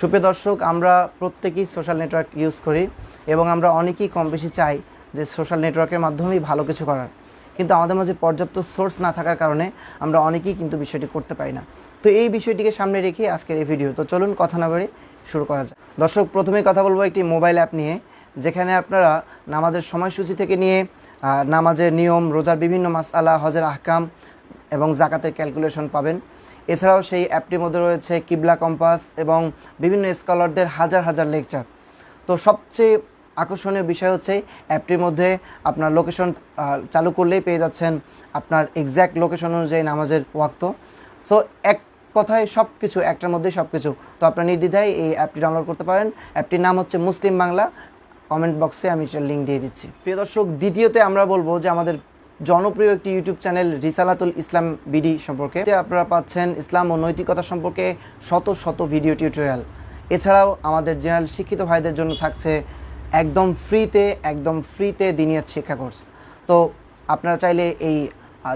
সুপ্রিয় দর্শক, আমরা প্রত্যেকেই সোশ্যাল নেটওয়ার্ক ইউজ করি এবং আমরা অনেকেই কম বেশি চাই যে সোশ্যাল নেটওয়ার্কের মাধ্যমেই ভালো কিছু করার, কিন্তু আমাদের মাঝে পর্যাপ্ত সোর্স না থাকার কারণে আমরা অনেকেই কিন্তু বিষয়টি করতে পারি না। তো এই বিষয়টিকে সামনে রেখে আজকের এই ভিডিও। তো চলুন কথা না বাড়িয়ে শুরু করা যায়। দর্শক, প্রথমেই কথা বলবো একটি মোবাইল অ্যাপ নিয়ে, যেখানে আপনারা নামাজের সময়সূচি থেকে নিয়ে নামাজের নিয়ম, রোজার বিভিন্ন মাসআলা, হজের আহকাম এবং জাকাতের ক্যালকুলেশন পাবেন। এছাড়াও সেই অ্যাপটির মধ্যে রয়েছে কিবলা কম্পাস এবং বিভিন্ন স্কলারদের হাজার হাজার লেকচার। তো সবচেয়ে আকর্ষণীয় বিষয় হচ্ছে অ্যাপটির মধ্যে আপনার লোকেশন চালু করলেই পেয়ে যাচ্ছেন আপনার এক্স্যাক্ট লোকেশন অনুযায়ী নামাজের ওয়াক্ত। সো এক কথায় সব কিছু একটার মধ্যেই সব কিছু। তো আপনার নির্দ্বিধায় এই অ্যাপটি ডাউনলোড করতে পারেন। অ্যাপটির নাম হচ্ছে মুসলিম বাংলা। কমেন্ট বক্সে আমি লিঙ্ক দিয়ে দিচ্ছি। প্রিয় দর্শক, দ্বিতীয়তে আমরা বলবো যে আমাদের জনপ্রিয় একটি ইউটিউব চ্যানেল রিসালাতুল ইসলাম বিডি সম্পর্কে। আপনারা পাচ্ছেন ইসলাম ও নৈতিকতা সম্পর্কে শত শত ভিডিও টিউটোরিয়াল। এছাড়াও আমাদের জেনারেল শিক্ষিত ভাইদের জন্য থাকছে একদম ফ্রিতে দিনিয়াত শিক্ষা কোর্স। তো আপনারা চাইলে এই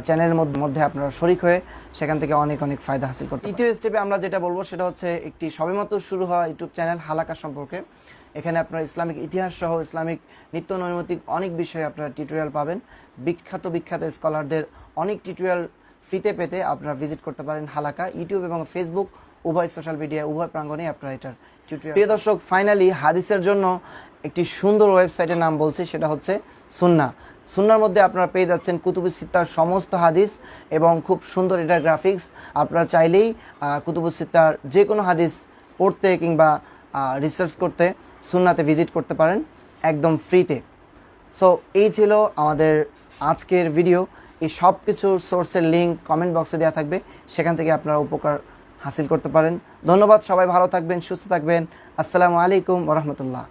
চ্যানেলের মধ্যে আপনারা শরিক হয়ে সেখান থেকে অনেক ফায়দা হাসিল করতে। তৃতীয় স্টেপে আমরা যেটা বলবো সেটা হচ্ছে একটি সবেমাত্র শুরু হওয়া ইউটিউব চ্যানেল হালাকা সম্পর্কে। এখানে আপনারা ইসলামিক ইতিহাস সহ ইসলামিক নিত্য নৈমিত্তিক অনেক বিষয়ে আপনারা টিউটোরিয়াল পাবেন। বিখ্যাত স্কলারদের অনেক টিউটোরিয়াল ফ্রিতে পেতে আপনারা ভিজিট করতে পারেন হালাকা। ইউটিউব এবং ফেসবুক উভয় সোশ্যাল মিডিয়া উভয় প্রাঙ্গণে আপনারা এটার টিউটোরিয়াল। প্রিয় দর্শক, ফাইনালি হাদিসের জন্য একটি সুন্দর ওয়েবসাইটের নাম বলছি, সেটা হচ্ছে সুন্নার মধ্যে আপনারা পেয়ে যাচ্ছেন কুতুবুস সিত্তার সমস্ত হাদিস এবং খুব সুন্দর এটার গ্রাফিক্স। আপনারা চাইলেই কুতুবুস সিত্তার যে কোনো হাদিস পড়তে কিংবা রিসার্চ করতে সুন্নাতে ভিজিট করতে পারেন একদম ফ্রিতে। সো এই ছিল আমাদের আজকের ভিডিও। এই সব কিছুর সোর্সের লিঙ্ক কমেন্ট বক্সে দেওয়া থাকবে, সেখান থেকে আপনারা উপকার হাসিল করতে পারেন। ধন্যবাদ, সবাই ভালো থাকবেন, সুস্থ থাকবেন। আসসালামু আলাইকুম ওয়া রাহমাতুল্লাহ।